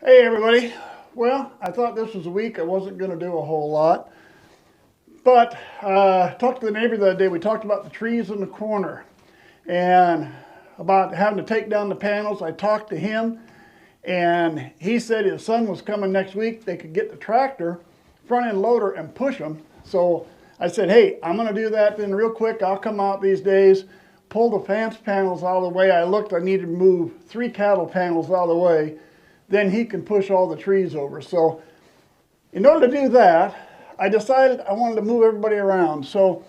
Hey everybody. Well, I thought this was a week I wasn't going to do a whole lot. But talked to the neighbor the other day. We talked about the trees in the corner and about having to take down the panels. I talked to him and he said his son was coming next week. They could get the tractor, front end loader, and push them. So I said, hey, I'm going to do that then real quick. I'll come out these days, pull the fence panels out of the way. I looked, I needed to move 3 cattle panels out of the way. Then he can push all the trees over. So in order to do that, I decided I wanted to move everybody around. So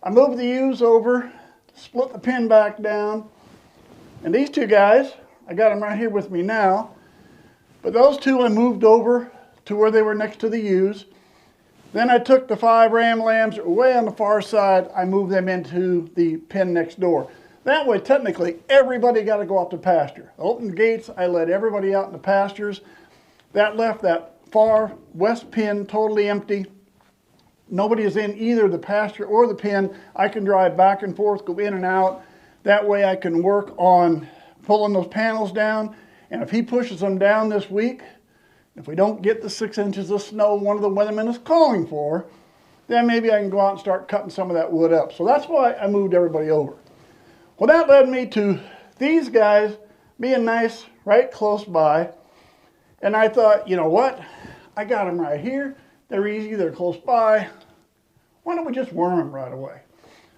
I moved the ewes over, split the pen back down, and these 2 guys, I got them right here with me now, but those 2 I moved over to where they were next to the ewes. Then I took the 5 ram lambs way on the far side, I moved them into the pen next door. That way, technically, everybody got to go out to pasture. I opened the gates, I let everybody out in the pastures. That left that far west pen totally empty. Nobody is in either the pasture or the pen. I can drive back and forth, go in and out. That way I can work on pulling those panels down. And if he pushes them down this week, if we don't get the 6 inches of snow one of the weathermen is calling for, then maybe I can go out and start cutting some of that wood up. So that's why I moved everybody over. Well, that led me to these guys being nice right close by. And I thought, you know what? I got them right here. They're easy, they're close by. Why don't we just worm them right away?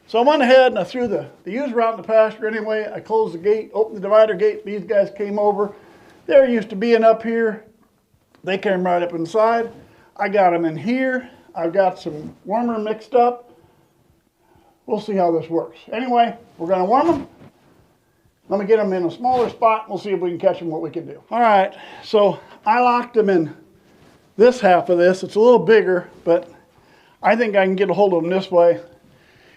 So I went ahead and I threw the ewes were out in the pasture anyway. I closed the gate, opened the divider gate. These guys came over. They're used to being up here. They came right up inside. I got them in here. I've got some wormer mixed up. We'll see how this works. Anyway, we're going to worm them. Let me get them in a smaller spot. We'll see if we can catch them, what we can do. All right, so I locked them in this half of this. It's a little bigger, but I think I can get a hold of them this way.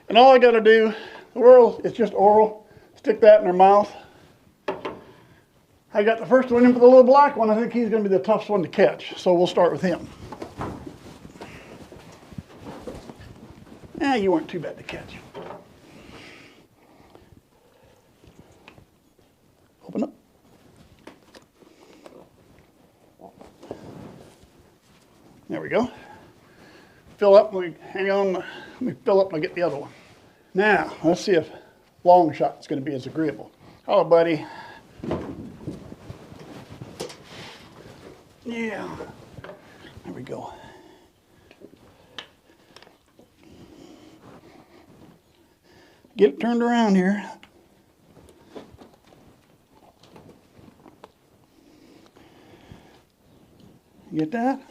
And all I got to do, the whirl, it's just oral. Stick that in their mouth. I got the first one in for the little black one. I think he's going to be the toughest one to catch. So we'll start with him. You weren't too bad to catch. Open up. There we go. Fill up. Hang on. Let me fill up and I'll get the other one. Now, let's see if long shot is going to be as agreeable. Hello, buddy. Yeah. There we go. Get it turned around here. Get that?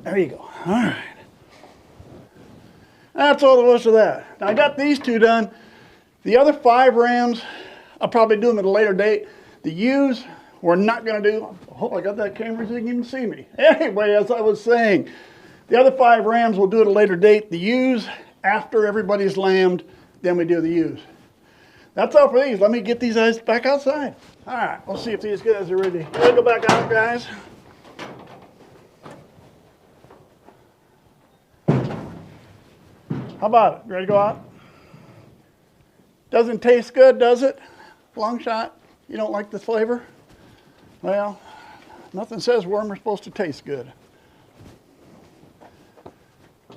There you go. All right. That's all there was to that. Now I got these 2 done. The other 5 rams, I'll probably do them at a later date. The ewes, we're not going to do. I hope I got that camera so you can even see me. Anyway, as I was saying, the other 5 rams we'll do at a later date. The ewes, after everybody's lambed, then we do the ewes. That's all for these. Let me get these guys back outside. All right, we'll see if these guys are ready. Ready to go back out, guys? How about it? Ready to go out? Doesn't taste good, does it? Long shot. You don't like the flavor? Well, nothing says worm are supposed to taste good.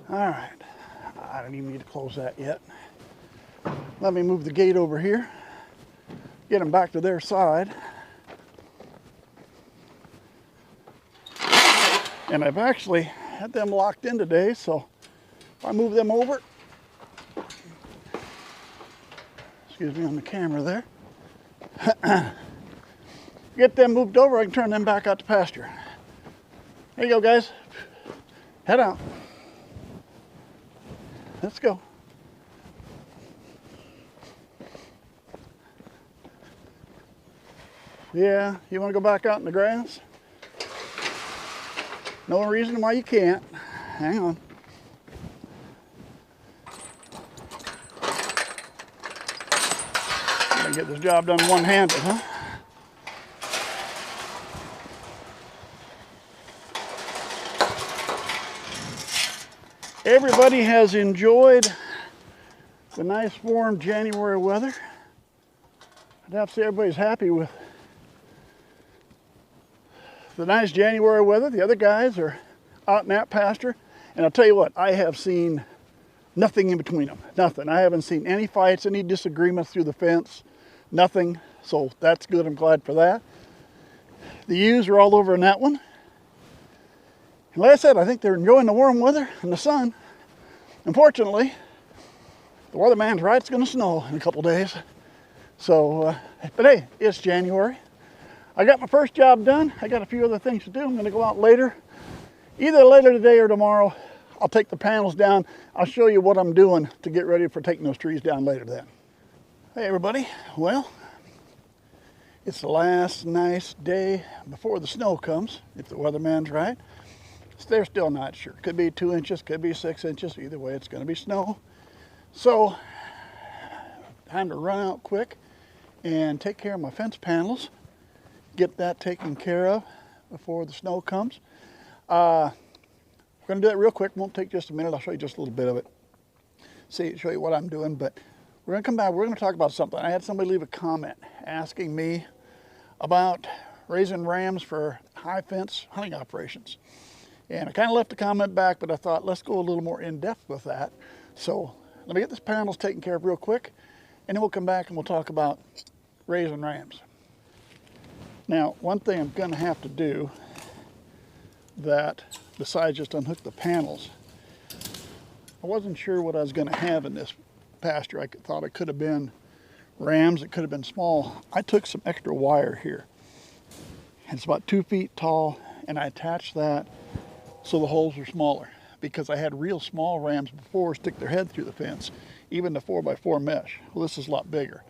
All right. I don't even need to close that yet. Let me move the gate over here. Get them back to their side. And I've actually had them locked in today, so if I move them over, excuse me on the camera there, get them moved over, I can turn them back out to pasture. There you go, guys. Head out. Let's go. Yeah, you want to go back out in the grass? No reason why you can't. Hang on. Gotta get this job done one-handed, huh? Everybody has enjoyed the nice warm January weather. I'd have to say everybody's happy with the nice January weather. The other guys are out in that pasture. And I'll tell you what, I have seen nothing in between them. Nothing. I haven't seen any fights, any disagreements through the fence. Nothing. So that's good. I'm glad for that. The ewes are all over in that one. And like I said, I think they're enjoying the warm weather and the sun. Unfortunately, the weatherman's right, it's going to snow in a couple days. So, but hey, it's January. I got my first job done. I got a few other things to do. I'm going to go out later. Either later today or tomorrow, I'll take the panels down. I'll show you what I'm doing to get ready for taking those trees down later then. Hey everybody, well, it's the last nice day before the snow comes, if the weatherman's right. They're still not sure. Could be 2 inches, could be 6 inches. Either way, it's going to be snow. So, time to run out quick and take care of my fence panels. Get that taken care of before the snow comes. We're going to do that real quick. Won't take just a minute. I'll show you just a little bit of it. Show you what I'm doing. But we're going to come back. We're going to talk about something. I had somebody leave a comment asking me about raising rams for high fence hunting operations. And I kind of left the comment back, but I thought, let's go a little more in-depth with that. So let me get this panels taken care of real quick, and then we'll come back and we'll talk about raising rams. Now, one thing I'm going to have to do that, besides just unhook the panels, I wasn't sure what I was going to have in this pasture. I thought it could have been rams, it could have been small. I took some extra wire here. It's about 2 feet tall, and I attached that so the holes are smaller, because I had real small rams before stick their head through the fence, even the 4x4 mesh. Well, this is a lot bigger.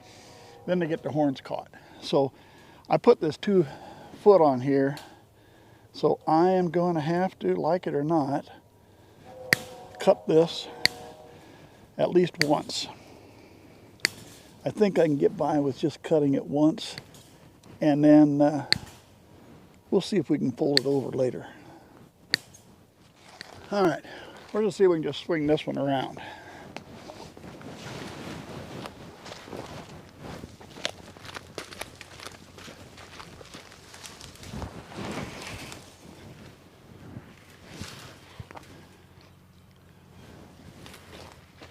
Then they get their horns caught. So I put this 2 foot on here. So I am going to have to, like it or not, cut this at least once. I think I can get by with just cutting it once, and then we'll see if we can fold it over later. All right, we're going to see if we can just swing this one around.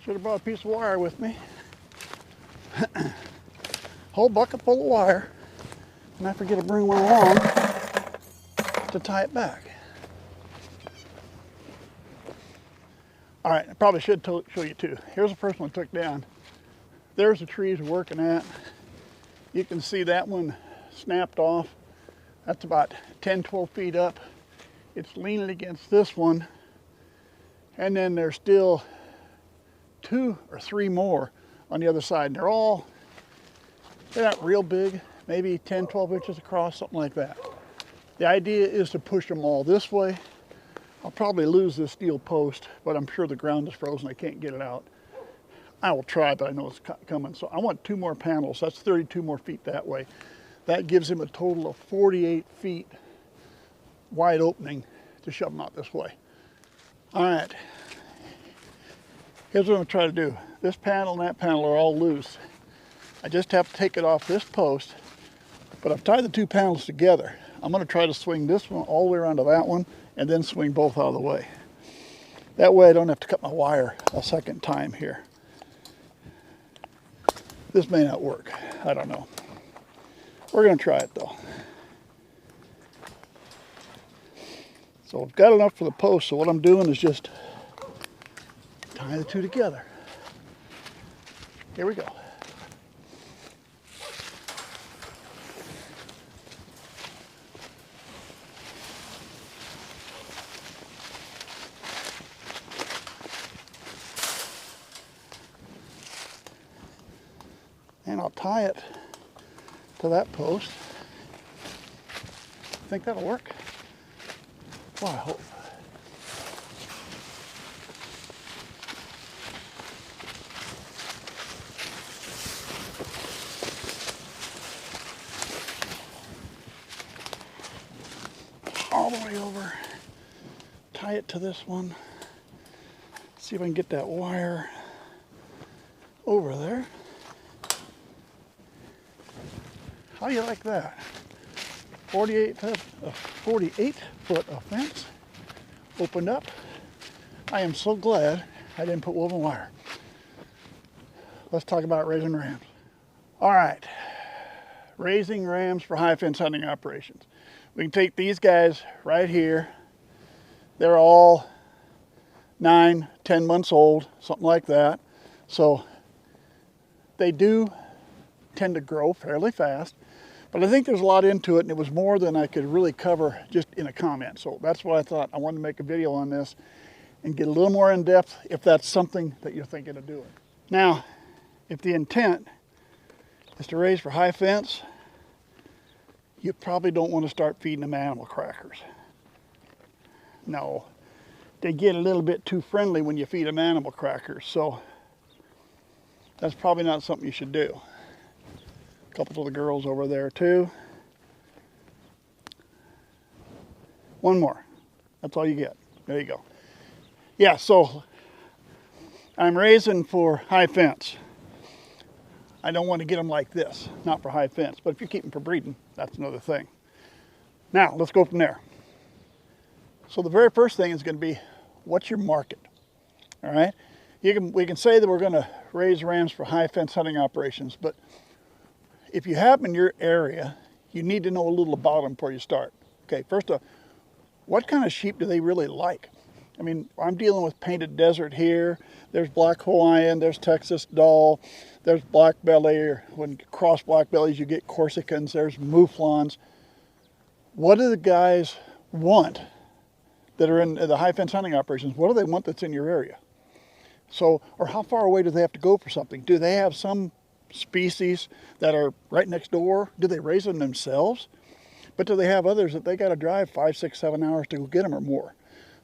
Should have brought a piece of wire with me. Whole bucket full of wire, and I forget to bring one along to tie it back. All right, I probably should show you too. Here's the first one I took down. There's the trees we're working at. You can see that one snapped off. That's about 10, 12 feet up. It's leaning against this one. And then there's still 2 or 3 more on the other side. And they're not real big, maybe 10, 12 inches across, something like that. The idea is to push them all this way. I'll probably lose this steel post, but I'm sure the ground is frozen. I can't get it out. I will try, but I know it's coming. So I want 2 more panels. That's 32 more feet that way. That gives him a total of 48 feet wide opening to shove them out this way. All right. Here's what I'm going to try to do. This panel and that panel are all loose. I just have to take it off this post, but I've tied the 2 panels together. I'm going to try to swing this one all the way around to that one, and then swing both out of the way. That way I don't have to cut my wire a second time here. This may not work. I don't know. We're going to try it though. So I've got enough for the post, so what I'm doing is just tie the 2 together. Here we go. And I'll tie it to that post. Think that'll work? Well, I hope. All the way over, tie it to this one. See if I can get that wire over there. How do you like that? 48 a 48-foot fence opened up. I am so glad I didn't put woven wire. Let's talk about raising rams. All right, raising rams for high fence hunting operations. We can take these guys right here. They're all 9, 10 months old, something like that. So they do tend to grow fairly fast, but I think there's a lot into it, and it was more than I could really cover just in a comment. So that's why I thought I wanted to make a video on this and get a little more in depth if that's something that you're thinking of doing. Now, if the intent is to raise for high fence, you probably don't want to start feeding them animal crackers. No, they get a little bit too friendly when you feed them animal crackers, so that's probably not something you should do. A couple of the girls over there too. One more. That's all you get. There you go. Yeah, so I'm raising for high fence. I don't want to get them like this, not for high fence, but if you keep them for breeding, that's another thing. Now, let's go from there. So the very first thing is going to be, what's your market? All right? We can say that we're going to raise rams for high fence hunting operations, but if you have them in your area, you need to know a little about them before you start. Okay, first off, what kind of sheep do they really like? I mean, I'm dealing with painted desert here. There's black Hawaiian, there's Texas Doll, there's black belly, or when you cross black bellies, you get Corsicans, there's Mouflons. What do the guys want that are in the high fence hunting operations? What do they want that's in your area? So, or how far away do they have to go for something? Do they have some species that are right next door? Do they raise them themselves? But do they have others that they got to drive 5, 6, 7 hours to go get them or more?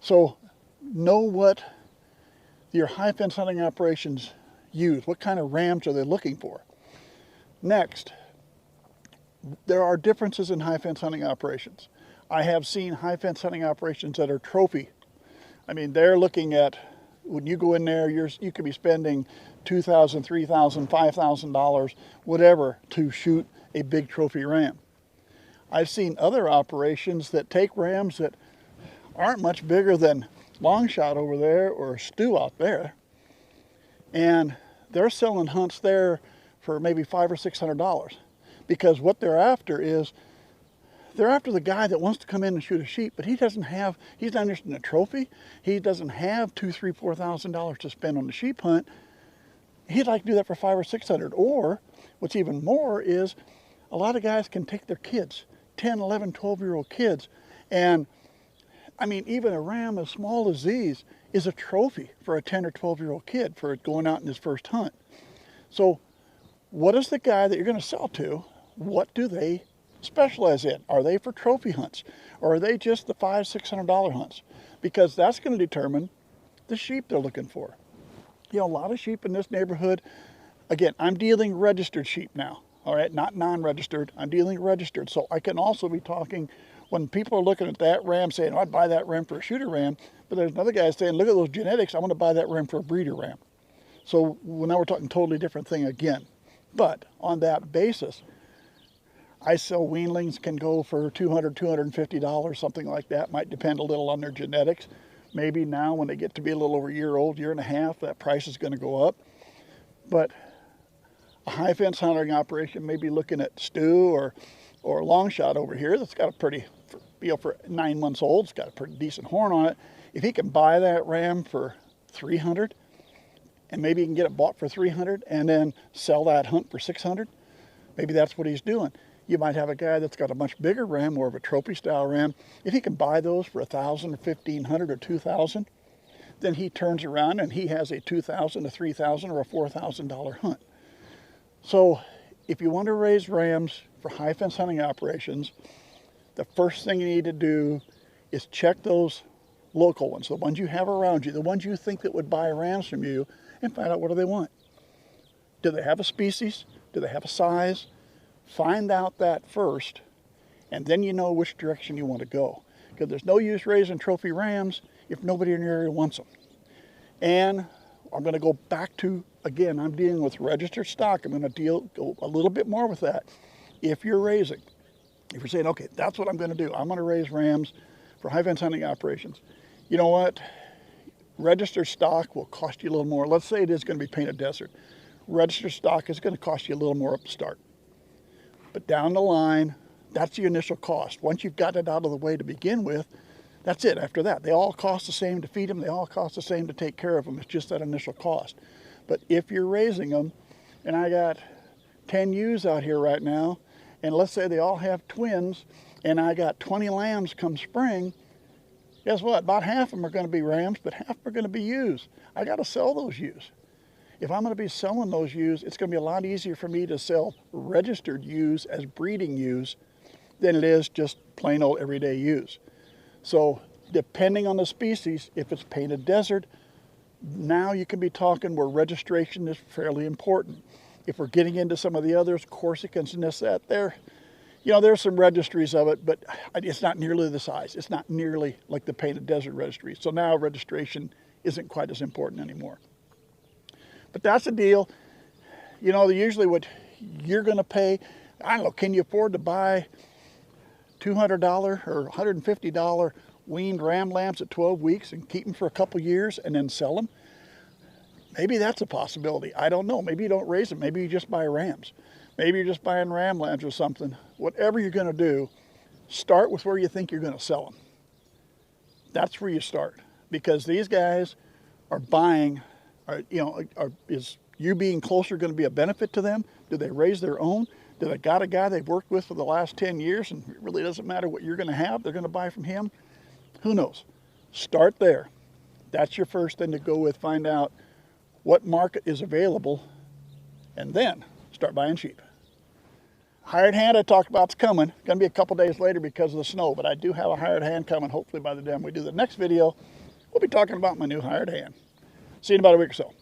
So know what your high fence hunting operations use. What kind of rams are they looking for? Next, there are differences in high fence hunting operations. I have seen high fence hunting operations that are trophy. I mean, they're looking at, when you go in there, you could be spending $2,000, $3,000, $5,000, whatever, to shoot a big trophy ram. I've seen other operations that take rams that aren't much bigger than Long Shot over there or Stu out there, and they're selling hunts there for maybe $500 or $600, because what they're after is, they're after the guy that wants to come in and shoot a sheep, but he's not interested in a trophy. He doesn't have $2,000, $3,000, $4,000 to spend on the sheep hunt. He'd like to do that for $500 or $600. Or what's even more is, a lot of guys can take their kids, 10, 11, 12-year-old kids, and I mean, even a ram as small as these is a trophy for a 10 or 12-year-old kid for going out in his first hunt. So what is the guy that you're going to sell to? What do they specialize in? Are they for trophy hunts? Or are they just the $500, $600 hunts? Because that's going to determine the sheep they're looking for. You know, a lot of sheep in this neighborhood, again, I'm dealing registered sheep now, all right? Not non-registered, I'm dealing registered. So I can also be talking, when people are looking at that ram saying, oh, I'd buy that ram for a shooter ram, but there's another guy saying, look at those genetics, I want to buy that ram for a breeder ram. So now we're talking totally different thing again. But on that basis, I sell weanlings, can go for $200, $250, something like that. Might depend a little on their genetics. Maybe now when they get to be a little over a year old, year and a half, that price is going to go up. But a high fence hunting operation may be looking at Stu or Long Shot over here that's got a pretty, for 9 months old, it's got a pretty decent horn on it. If he can buy that ram for $300, and maybe he can get it bought for $300 and then sell that hunt for $600, maybe that's what he's doing. You might have a guy that's got a much bigger ram, more of a trophy style ram. If he can buy those for $1,000 or $1,500 or $2,000, then he turns around and he has a $2,000, a $3,000 or a $4,000 hunt. So if you want to raise rams for high fence hunting operations, the first thing you need to do is check those local ones, the ones you have around you, the ones you think that would buy rams from you, and find out what do they want. Do they have a species? Do they have a size? Find out that first, and then you know which direction you want to go. Because there's no use raising trophy rams if nobody in your area wants them. And I'm going to go back to, again, I'm dealing with registered stock. I'm going to go a little bit more with that. If you're raising If you're saying, okay, that's what I'm going to do, I'm going to raise rams for high fence hunting operations. You know what? Registered stock will cost you a little more. Let's say it is going to be painted desert. Registered stock is going to cost you a little more up to start. But down the line, that's the initial cost. Once you've got it out of the way to begin with, that's it. After that, they all cost the same to feed them. They all cost the same to take care of them. It's just that initial cost. But if you're raising them, and I got 10 ewes out here right now, and let's say they all have twins, and I got 20 lambs come spring, guess what? About half of them are going to be rams, but half are going to be ewes. I got to sell those ewes. If I'm going to be selling those ewes, it's going to be a lot easier for me to sell registered ewes as breeding ewes than it is just plain old everyday ewes. So depending on the species, if it's painted desert, now you can be talking where registration is fairly important. If we're getting into some of the others, Corsicans and this, that, there's some registries of it, but it's not nearly the size. It's not nearly like the painted desert registry. So now registration isn't quite as important anymore. But that's the deal. Usually what you're going to pay, I don't know, can you afford to buy $200 or $150 weaned ram lambs at 12 weeks and keep them for a couple years and then sell them? Maybe that's a possibility. I don't know. Maybe you don't raise them. Maybe you just buy rams. Maybe you're just buying ram lambs or something. Whatever you're going to do, start with where you think you're going to sell them. That's where you start, because these guys are buying. Is you being closer going to be a benefit to them? Do they raise their own? Do they got a guy they've worked with for the last 10 years and it really doesn't matter what you're going to have, they're going to buy from him? Who knows? Start there. That's your first thing to go with. Find out what market is available and then start buying sheep. Hired hand I talked about is coming. It's going to be a couple days later because of the snow, but I do have a hired hand coming. Hopefully by the time we do the next video, we'll be talking about my new hired hand. See you in about a week or so.